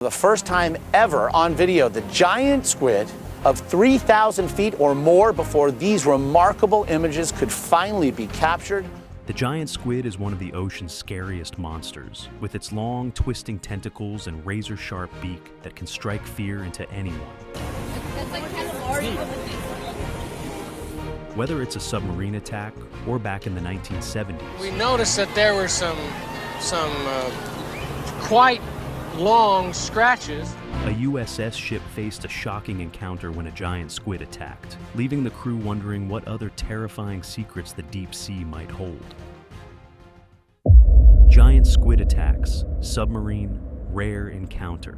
The first time ever on video, the giant squid of 3,000 feet or more before these remarkable images could finally be captured. The giant squid is one of the ocean's scariest monsters, with its long, twisting tentacles and razor-sharp beak that can strike fear into anyone. Whether it's a submarine attack or back in the 1970s. We noticed that there were some quite long scratches. A USS ship faced a shocking encounter when a giant squid attacked, leaving the crew wondering what other terrifying secrets the deep sea might hold. Giant squid attacks, submarine, rare encounter.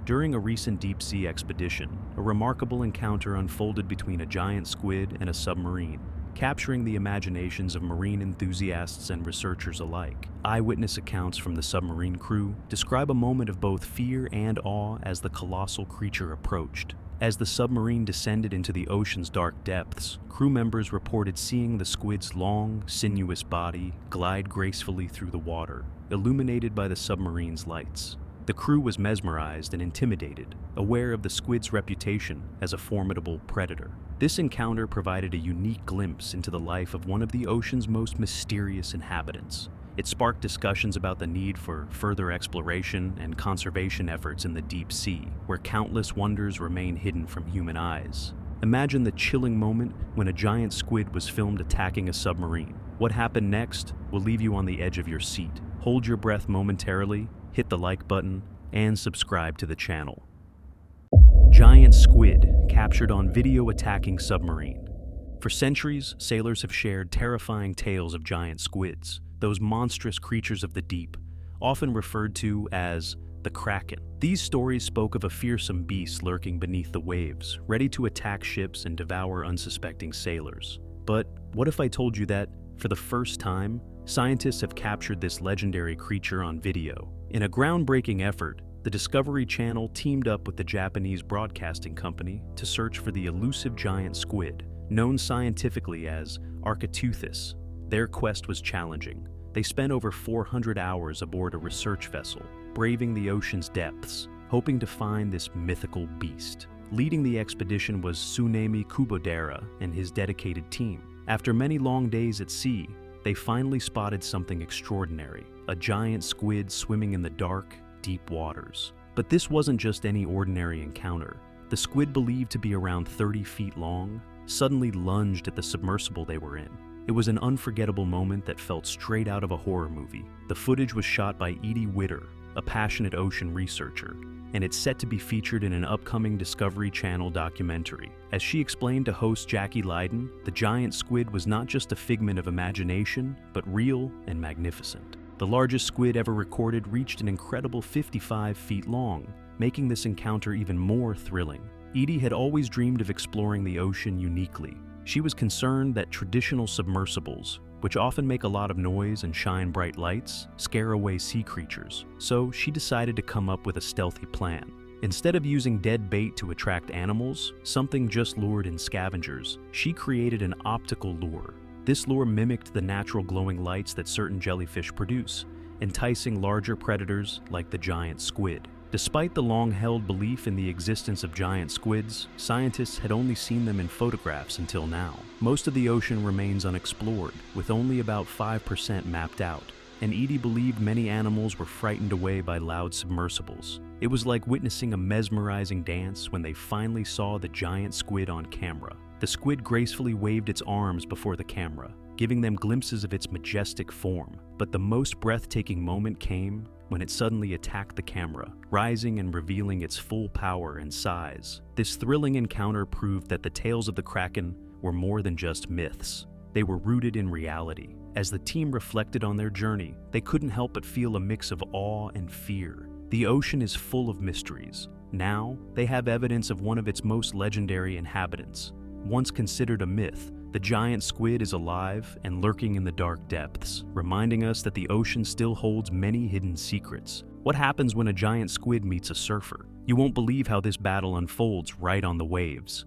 During a recent deep sea expedition, a remarkable encounter unfolded between a giant squid and a submarine, capturing the imaginations of marine enthusiasts and researchers alike. Eyewitness accounts from the submarine crew describe a moment of both fear and awe as the colossal creature approached. As the submarine descended into the ocean's dark depths, crew members reported seeing the squid's long, sinuous body glide gracefully through the water, illuminated by the submarine's lights. The crew was mesmerized and intimidated, aware of the squid's reputation as a formidable predator. This encounter provided a unique glimpse into the life of one of the ocean's most mysterious inhabitants. It sparked discussions about the need for further exploration and conservation efforts in the deep sea, where countless wonders remain hidden from human eyes. Imagine the chilling moment when a giant squid was filmed attacking a submarine. What happened next will leave you on the edge of your seat. Hold your breath momentarily, hit the like button, and subscribe to the channel. Giant squid captured on video attacking submarine. For centuries, sailors have shared terrifying tales of giant squids, those monstrous creatures of the deep, often referred to as the Kraken. These stories spoke of a fearsome beast lurking beneath the waves, ready to attack ships and devour unsuspecting sailors. But what if I told you that, for the first time, scientists have captured this legendary creature on video? In a groundbreaking effort, the Discovery Channel teamed up with the Japanese broadcasting company to search for the elusive giant squid, known scientifically as Architeuthis. Their quest was challenging. They spent over 400 hours aboard a research vessel, braving the ocean's depths, hoping to find this mythical beast. Leading the expedition was Tsunemi Kubodera and his dedicated team. After many long days at sea, they finally spotted something extraordinary, a giant squid swimming in the dark, deep waters. But this wasn't just any ordinary encounter. The squid, believed to be around 30 feet long, suddenly lunged at the submersible they were in. It was an unforgettable moment that felt straight out of a horror movie. The footage was shot by Edie Witter, a passionate ocean researcher, and it's set to be featured in an upcoming Discovery Channel documentary. As she explained to host Jackie Leiden, the giant squid was not just a figment of imagination, but real and magnificent. The largest squid ever recorded reached an incredible 55 feet long, making this encounter even more thrilling. Edie had always dreamed of exploring the ocean uniquely. She was concerned that traditional submersibles, which often make a lot of noise and shine bright lights, scare away sea creatures. So she decided to come up with a stealthy plan. Instead of using dead bait to attract animals, something just lured in scavengers, she created an optical lure. This lure mimicked the natural glowing lights that certain jellyfish produce, enticing larger predators like the giant squid. Despite the long-held belief in the existence of giant squids, scientists had only seen them in photographs until now. Most of the ocean remains unexplored, with only about 5% mapped out, and Edie believed many animals were frightened away by loud submersibles. It was like witnessing a mesmerizing dance when they finally saw the giant squid on camera. The squid gracefully waved its arms before the camera, giving them glimpses of its majestic form. But the most breathtaking moment came when it suddenly attacked the camera, rising and revealing its full power and size. This thrilling encounter proved that the tales of the Kraken were more than just myths. They were rooted in reality. As the team reflected on their journey, they couldn't help but feel a mix of awe and fear. The ocean is full of mysteries. Now, they have evidence of one of its most legendary inhabitants. Once considered a myth, the giant squid is alive and lurking in the dark depths, reminding us that the ocean still holds many hidden secrets. What happens when a giant squid meets a surfer? You won't believe how this battle unfolds right on the waves.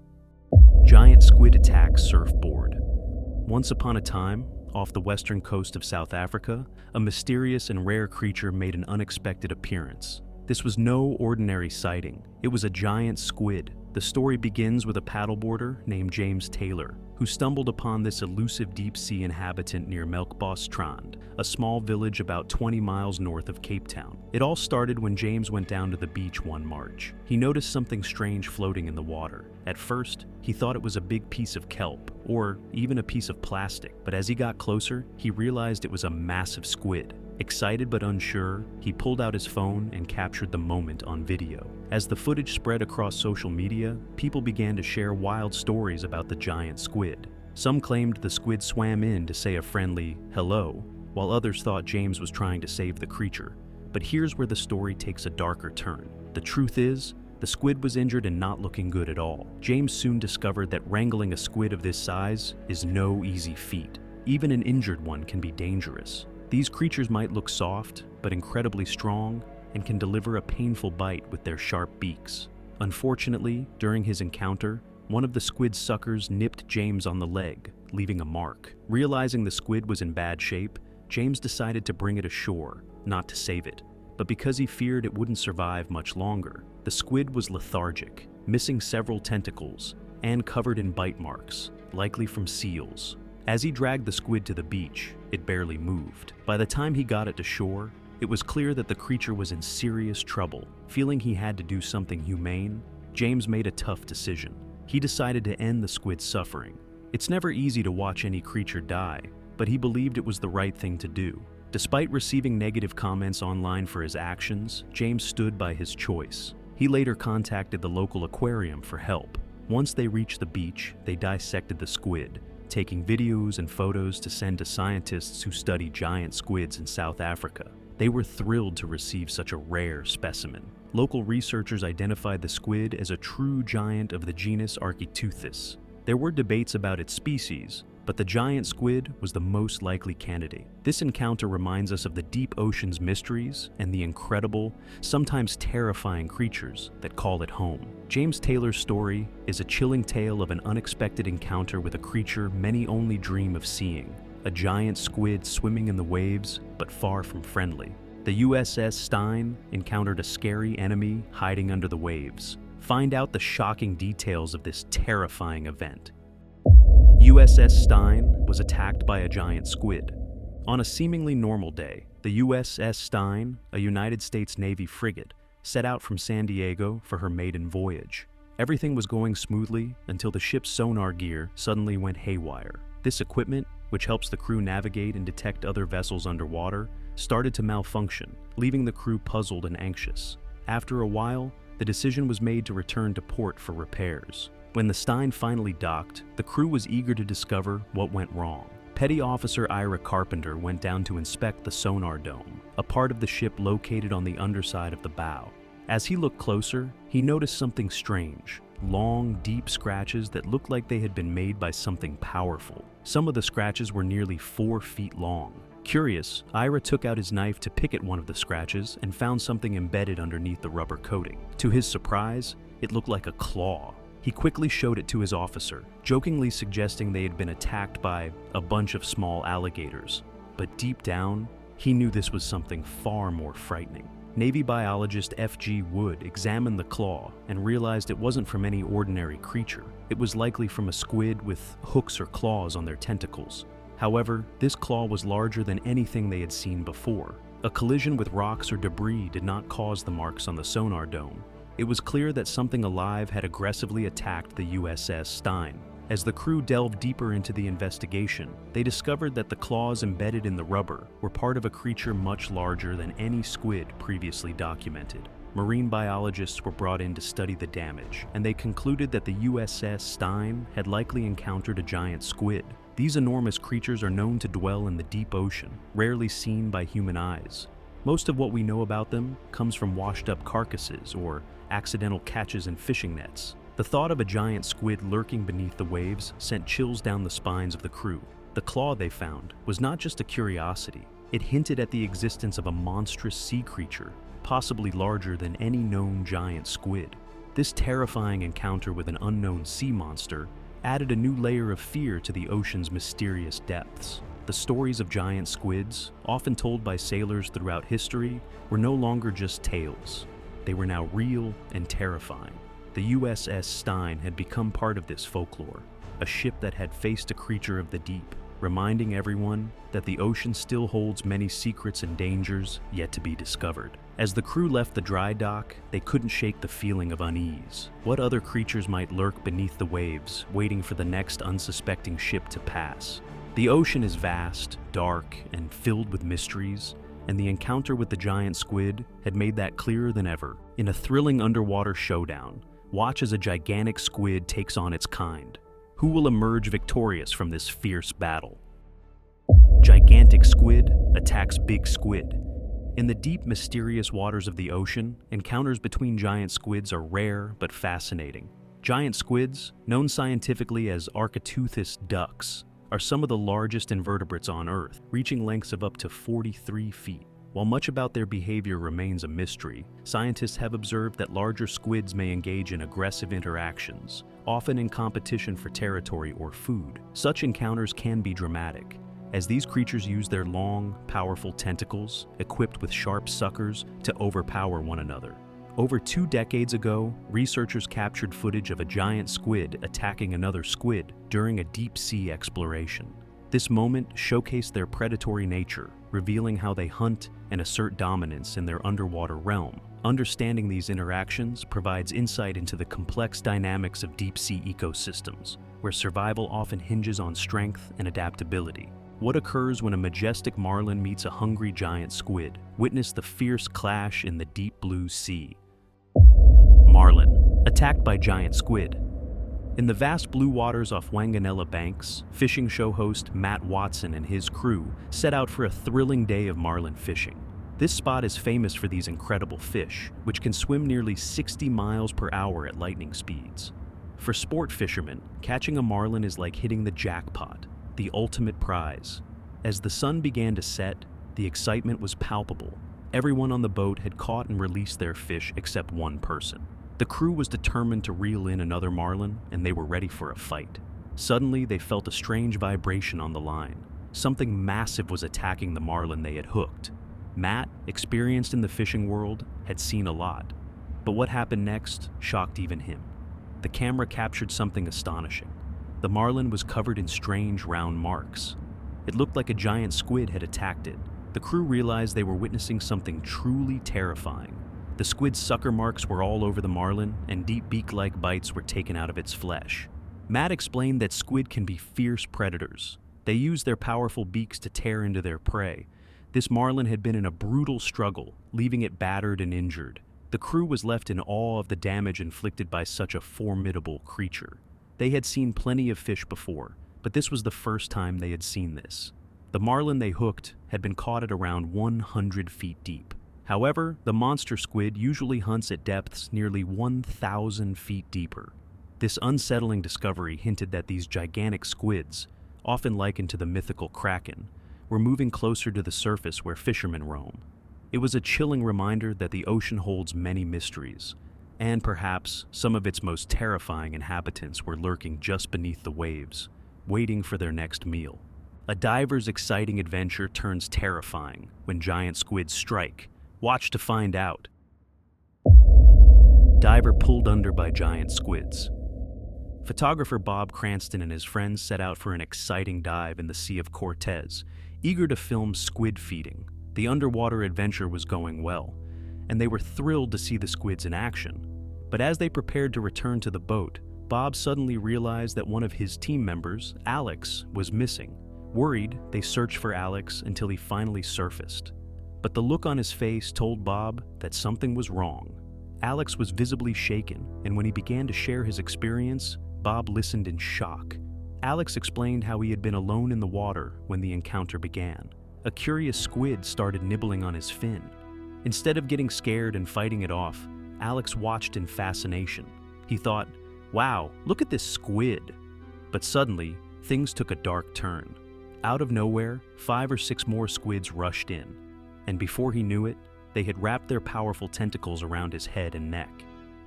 Giant squid attacks surfboard. Once upon a time, off the western coast of South Africa, a mysterious and rare creature made an unexpected appearance. This was no ordinary sighting. It was a giant squid. The story begins with a paddleboarder named James Taylor, who stumbled upon this elusive deep-sea inhabitant near Melkbos-Strand, a small village about 20 miles north of Cape Town. It all started when James went down to the beach one March. He noticed something strange floating in the water. At first, he thought it was a big piece of kelp, or even a piece of plastic, but as he got closer, he realized it was a massive squid. Excited but unsure, he pulled out his phone and captured the moment on video. As the footage spread across social media, people began to share wild stories about the giant squid. Some claimed the squid swam in to say a friendly hello, while others thought James was trying to save the creature. But here's where the story takes a darker turn. The truth is, the squid was injured and not looking good at all. James soon discovered that wrangling a squid of this size is no easy feat. Even an injured one can be dangerous. These creatures might look soft, but incredibly strong, and can deliver a painful bite with their sharp beaks. Unfortunately, during his encounter, one of the squid's suckers nipped James on the leg, leaving a mark. Realizing the squid was in bad shape, James decided to bring it ashore, not to save it. But because he feared it wouldn't survive much longer, the squid was lethargic, missing several tentacles, and covered in bite marks, likely from seals. As he dragged the squid to the beach, it barely moved. By the time he got it to shore, it was clear that the creature was in serious trouble. Feeling he had to do something humane, James made a tough decision. He decided to end the squid's suffering. It's never easy to watch any creature die, but he believed it was the right thing to do. Despite receiving negative comments online for his actions, James stood by his choice. He later contacted the local aquarium for help. Once they reached the beach, they dissected the squid, taking videos and photos to send to scientists who study giant squids in South Africa. They were thrilled to receive such a rare specimen. Local researchers identified the squid as a true giant of the genus Architeuthis. There were debates about its species, but the giant squid was the most likely candidate. This encounter reminds us of the deep ocean's mysteries and the incredible, sometimes terrifying creatures that call it home. James Taylor's story is a chilling tale of an unexpected encounter with a creature many only dream of seeing, a giant squid swimming in the waves, but far from friendly. The USS Stein encountered a scary enemy hiding under the waves. Find out the shocking details of this terrifying event. USS Stein was attacked by a giant squid. On a seemingly normal day, the USS Stein, a United States Navy frigate, set out from San Diego for her maiden voyage. Everything was going smoothly until the ship's sonar gear suddenly went haywire. This equipment, which helps the crew navigate and detect other vessels underwater, started to malfunction, leaving the crew puzzled and anxious. After a while, the decision was made to return to port for repairs. When the Stein finally docked, the crew was eager to discover what went wrong. Petty Officer Ira Carpenter went down to inspect the sonar dome, a part of the ship located on the underside of the bow. As he looked closer, he noticed something strange. Long, deep scratches that looked like they had been made by something powerful. Some of the scratches were nearly 4 feet long. Curious, Ira took out his knife to pick at one of the scratches and found something embedded underneath the rubber coating. To his surprise, it looked like a claw. He quickly showed it to his officer, jokingly suggesting they had been attacked by a bunch of small alligators. But deep down, he knew this was something far more frightening. Navy biologist F.G. Wood examined the claw and realized it wasn't from any ordinary creature. It was likely from a squid with hooks or claws on their tentacles. However, this claw was larger than anything they had seen before. A collision with rocks or debris did not cause the marks on the sonar dome. It was clear that something alive had aggressively attacked the USS Stein. As the crew delved deeper into the investigation, they discovered that the claws embedded in the rubber were part of a creature much larger than any squid previously documented. Marine biologists were brought in to study the damage, and they concluded that the USS Stein had likely encountered a giant squid. These enormous creatures are known to dwell in the deep ocean, rarely seen by human eyes. Most of what we know about them comes from washed-up carcasses or accidental catches in fishing nets. The thought of a giant squid lurking beneath the waves sent chills down the spines of the crew. The claw they found was not just a curiosity. It hinted at the existence of a monstrous sea creature, possibly larger than any known giant squid. This terrifying encounter with an unknown sea monster added a new layer of fear to the ocean's mysterious depths. The stories of giant squids, often told by sailors throughout history, were no longer just tales. They were now real and terrifying. The USS Stein had become part of this folklore, a ship that had faced a creature of the deep, reminding everyone that the ocean still holds many secrets and dangers yet to be discovered. As the crew left the dry dock, they couldn't shake the feeling of unease. What other creatures might lurk beneath the waves, waiting for the next unsuspecting ship to pass? The ocean is vast, dark, and filled with mysteries, and the encounter with the giant squid had made that clearer than ever. In a thrilling underwater showdown, watch as a gigantic squid takes on its kind. Who will emerge victorious from this fierce battle? Gigantic squid attacks big squid. In the deep, mysterious waters of the ocean, encounters between giant squids are rare but fascinating. Giant squids, known scientifically as Architeuthis ducks, are some of the largest invertebrates on Earth, reaching lengths of up to 43 feet. While much about their behavior remains a mystery, scientists have observed that larger squids may engage in aggressive interactions, often in competition for territory or food. Such encounters can be dramatic, as these creatures use their long, powerful tentacles, equipped with sharp suckers, to overpower one another. Over 2 decades ago, researchers captured footage of a giant squid attacking another squid during a deep-sea exploration. This moment showcased their predatory nature, revealing how they hunt and assert dominance in their underwater realm. Understanding these interactions provides insight into the complex dynamics of deep-sea ecosystems, where survival often hinges on strength and adaptability. What occurs when a majestic marlin meets a hungry giant squid? Witness the fierce clash in the deep blue sea. Marlin, attacked by giant squid. In the vast blue waters off Wanganella Banks, fishing show host Matt Watson and his crew set out for a thrilling day of marlin fishing. This spot is famous for these incredible fish, which can swim nearly 60 miles per hour at lightning speeds. For sport fishermen, catching a marlin is like hitting the jackpot, the ultimate prize. As the sun began to set, the excitement was palpable. Everyone on the boat had caught and released their fish except one person. The crew was determined to reel in another marlin, and they were ready for a fight. Suddenly, they felt a strange vibration on the line. Something massive was attacking the marlin they had hooked. Matt, experienced in the fishing world, had seen a lot. But what happened next shocked even him. The camera captured something astonishing. The marlin was covered in strange round marks. It looked like a giant squid had attacked it. The crew realized they were witnessing something truly terrifying. The squid's sucker marks were all over the marlin, and deep beak-like bites were taken out of its flesh. Matt explained that squid can be fierce predators. They use their powerful beaks to tear into their prey. This marlin had been in a brutal struggle, leaving it battered and injured. The crew was left in awe of the damage inflicted by such a formidable creature. They had seen plenty of fish before, but this was the first time they had seen this. The marlin they hooked had been caught at around 100 feet deep. However, the monster squid usually hunts at depths nearly 1,000 feet deeper. This unsettling discovery hinted that these gigantic squids, often likened to the mythical kraken, were moving closer to the surface where fishermen roam. It was a chilling reminder that the ocean holds many mysteries, and perhaps some of its most terrifying inhabitants were lurking just beneath the waves, waiting for their next meal. A diver's exciting adventure turns terrifying when giant squids strike. Watch to find out. Diver pulled under by giant squids. Photographer Bob Cranston and his friends set out for an exciting dive in the Sea of Cortez, eager to film squid feeding. The underwater adventure was going well, and they were thrilled to see the squids in action. But as they prepared to return to the boat, Bob suddenly realized that one of his team members, Alex, was missing. Worried, they searched for Alex until he finally surfaced. But the look on his face told Bob that something was wrong. Alex was visibly shaken, and when he began to share his experience, Bob listened in shock. Alex explained how he had been alone in the water when the encounter began. A curious squid started nibbling on his fin. Instead of getting scared and fighting it off, Alex watched in fascination. He thought, "Wow, look at this squid." But suddenly, things took a dark turn. Out of nowhere, 5 or 6 more squids rushed in. And before he knew it, they had wrapped their powerful tentacles around his head and neck.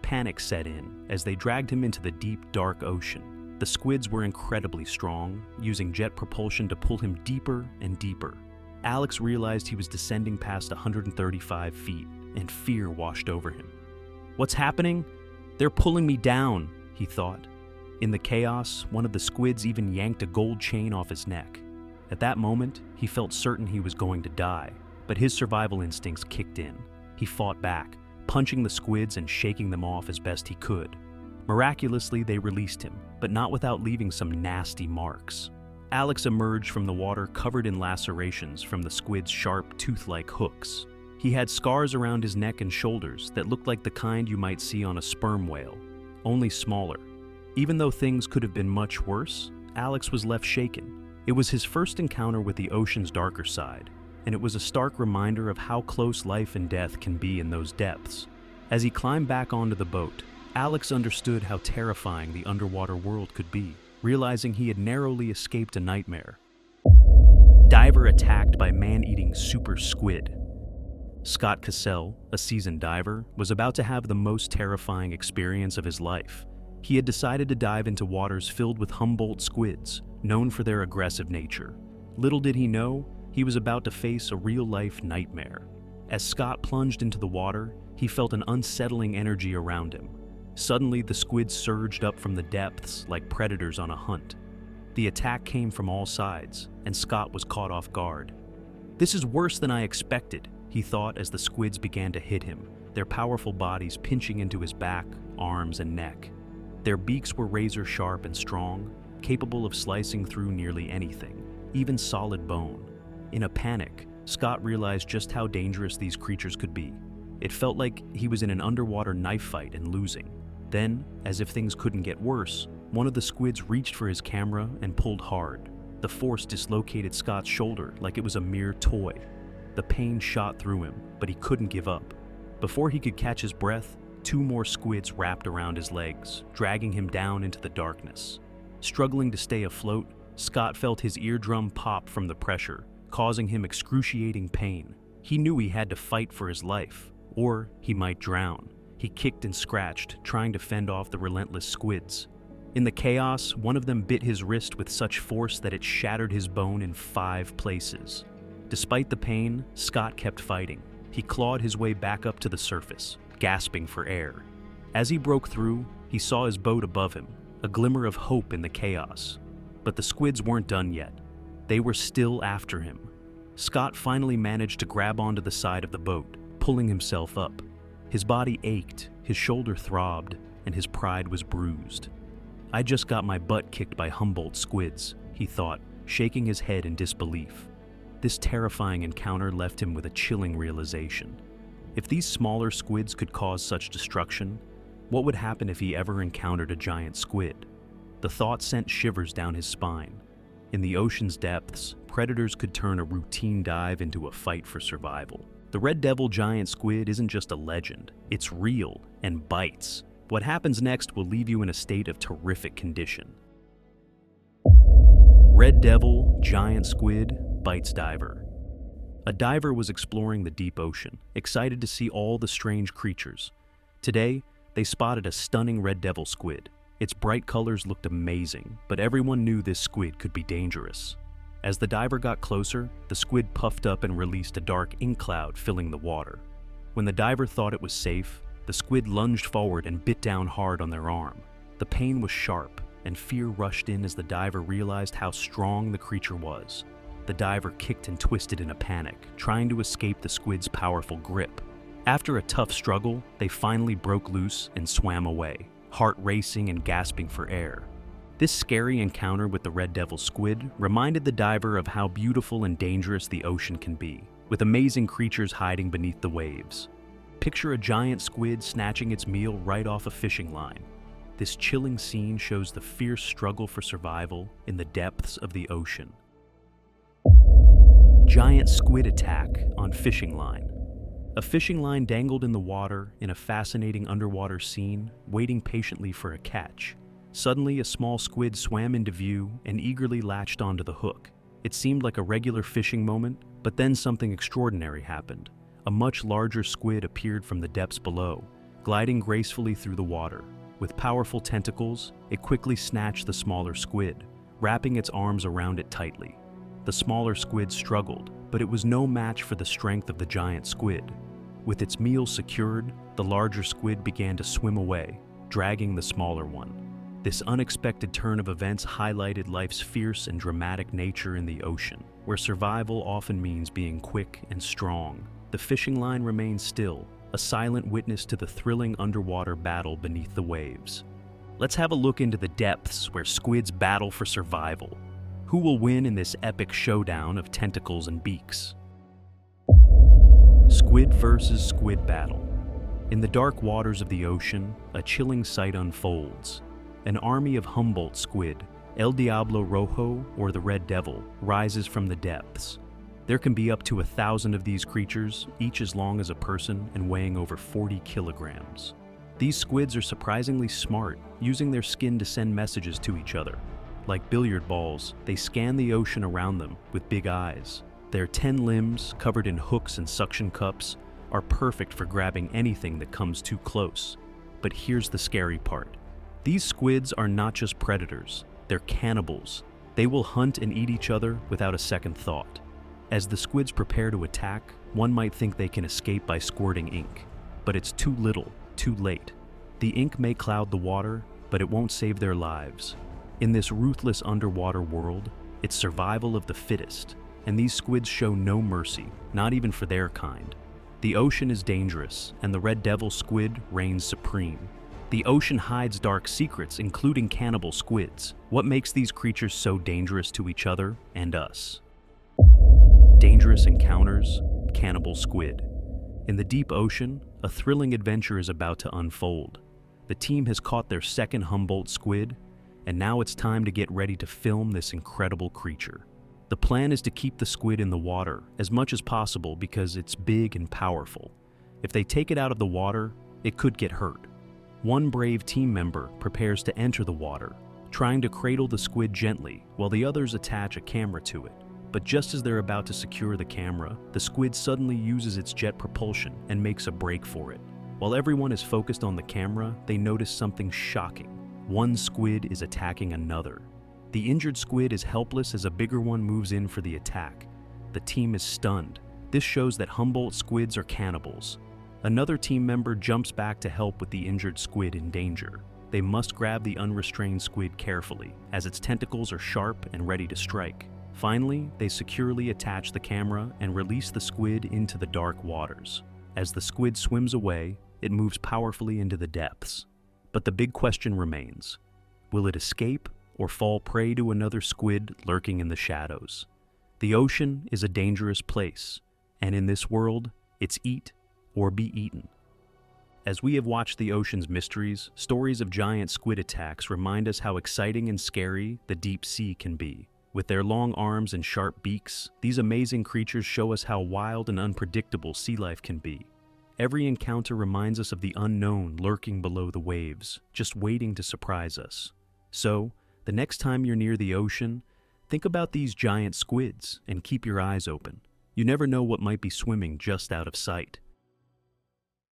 Panic set in as they dragged him into the deep, dark ocean. The squids were incredibly strong, using jet propulsion to pull him deeper and deeper. Alex realized he was descending past 135 feet, and fear washed over him. What's happening? They're pulling me down, he thought. In the chaos, one of the squids even yanked a gold chain off his neck. At that moment, he felt certain he was going to die, but his survival instincts kicked in. He fought back, punching the squids and shaking them off as best he could. Miraculously, they released him, but not without leaving some nasty marks. Alex emerged from the water covered in lacerations from the squid's sharp, tooth-like hooks. He had scars around his neck and shoulders that looked like the kind you might see on a sperm whale, only smaller. Even though things could have been much worse, Alex was left shaken. It was his first encounter with the ocean's darker side, and it was a stark reminder of how close life and death can be in those depths. As he climbed back onto the boat, Alex understood how terrifying the underwater world could be, realizing he had narrowly escaped a nightmare. Diver attacked by man-eating super squid. Scott Cassell, a seasoned diver, was about to have the most terrifying experience of his life. He had decided to dive into waters filled with Humboldt squids, known for their aggressive nature. Little did he know, he was about to face a real-life nightmare. As Scott plunged into the water, he felt an unsettling energy around him. Suddenly, the squids surged up from the depths like predators on a hunt. The attack came from all sides, and Scott was caught off guard. "This is worse than I expected," he thought as the squids began to hit him, their powerful bodies pinching into his back, arms, and neck. Their beaks were razor-sharp and strong, capable of slicing through nearly anything, even solid bone. In a panic, Scott realized just how dangerous these creatures could be. It felt like he was in an underwater knife fight and losing. Then, as if things couldn't get worse, one of the squids reached for his camera and pulled hard. The force dislocated Scott's shoulder like it was a mere toy. The pain shot through him, but he couldn't give up. Before he could catch his breath, 2 more squids wrapped around his legs, dragging him down into the darkness. Struggling to stay afloat, Scott felt his eardrum pop from the pressure, causing him excruciating pain. He knew he had to fight for his life, or he might drown. He kicked and scratched, trying to fend off the relentless squids. In the chaos, one of them bit his wrist with such force that it shattered his bone in 5 places. Despite the pain, Scott kept fighting. He clawed his way back up to the surface, gasping for air. As he broke through, he saw his boat above him, a glimmer of hope in the chaos. But the squids weren't done yet. They were still after him. Scott finally managed to grab onto the side of the boat, pulling himself up. His body ached, his shoulder throbbed, and his pride was bruised. "I just got my butt kicked by Humboldt squids," he thought, shaking his head in disbelief. This terrifying encounter left him with a chilling realization. If these smaller squids could cause such destruction, what would happen if he ever encountered a giant squid? The thought sent shivers down his spine. In the ocean's depths, predators could turn a routine dive into a fight for survival. The red devil giant squid isn't just a legend, it's real and bites. What happens next will leave you in a state of terrific condition. Red devil giant squid bites diver. A diver was exploring the deep ocean, excited to see all the strange creatures. Today, they spotted a stunning red devil squid. Its bright colors looked amazing, but everyone knew this squid could be dangerous. As the diver got closer, the squid puffed up and released a dark ink cloud filling the water. When the diver thought it was safe, the squid lunged forward and bit down hard on their arm. The pain was sharp, and fear rushed in as the diver realized how strong the creature was. The diver kicked and twisted in a panic, trying to escape the squid's powerful grip. After a tough struggle, they finally broke loose and swam away, heart racing and gasping for air. This scary encounter with the red devil squid reminded the diver of how beautiful and dangerous the ocean can be, with amazing creatures hiding beneath the waves. Picture a giant squid snatching its meal right off a fishing line. This chilling scene shows the fierce struggle for survival in the depths of the ocean. Giant squid attack on fishing line. A fishing line dangled in the water in a fascinating underwater scene, waiting patiently for a catch. Suddenly, a small squid swam into view and eagerly latched onto the hook. It seemed like a regular fishing moment, but then something extraordinary happened. A much larger squid appeared from the depths below, gliding gracefully through the water. With powerful tentacles, it quickly snatched the smaller squid, wrapping its arms around it tightly. The smaller squid struggled, but it was no match for the strength of the giant squid. With its meal secured, the larger squid began to swim away, dragging the smaller one. This unexpected turn of events highlighted life's fierce and dramatic nature in the ocean, where survival often means being quick and strong. The fishing line remained still, a silent witness to the thrilling underwater battle beneath the waves. Let's have a look into the depths where squids battle for survival. Who will win in this epic showdown of tentacles and beaks? Squid versus squid battle. In the dark waters of the ocean, a chilling sight unfolds. An army of Humboldt squid, El Diablo Rojo or the Red Devil, rises from the depths. There can be up to 1,000 of these creatures, each as long as a person and weighing over 40 kilograms. These squids are surprisingly smart, using their skin to send messages to each other. Like billiard balls, they scan the ocean around them with big eyes. Their 10 limbs, covered in hooks and suction cups, are perfect for grabbing anything that comes too close. But here's the scary part. These squids are not just predators, they're cannibals. They will hunt and eat each other without a second thought. As the squids prepare to attack, one might think they can escape by squirting ink. But it's too little, too late. The ink may cloud the water, but it won't save their lives. In this ruthless underwater world, it's survival of the fittest, and these squids show no mercy, not even for their kind. The ocean is dangerous, and the Red Devil squid reigns supreme. The ocean hides dark secrets, including cannibal squids. What makes these creatures so dangerous to each other and us? Dangerous encounters, cannibal squid. In the deep ocean, a thrilling adventure is about to unfold. The team has caught their second Humboldt squid, and now it's time to get ready to film this incredible creature. The plan is to keep the squid in the water as much as possible because it's big and powerful. If they take it out of the water, it could get hurt. One brave team member prepares to enter the water, trying to cradle the squid gently while the others attach a camera to it. But just as they're about to secure the camera, the squid suddenly uses its jet propulsion and makes a break for it. While everyone is focused on the camera, they notice something shocking. One squid is attacking another. The injured squid is helpless as a bigger one moves in for the attack. The team is stunned. This shows that Humboldt squids are cannibals. Another team member jumps back to help with the injured squid in danger. They must grab the unrestrained squid carefully, as its tentacles are sharp and ready to strike. Finally, they securely attach the camera and release the squid into the dark waters. As the squid swims away, it moves powerfully into the depths. But the big question remains. Will it escape or fall prey to another squid lurking in the shadows? The ocean is a dangerous place, and in this world, it's eat or be eaten. As we have watched the ocean's mysteries, stories of giant squid attacks remind us how exciting and scary the deep sea can be. With their long arms and sharp beaks, these amazing creatures show us how wild and unpredictable sea life can be. Every encounter reminds us of the unknown lurking below the waves, just waiting to surprise us. So, the next time you're near the ocean, think about these giant squids and keep your eyes open. You never know what might be swimming just out of sight.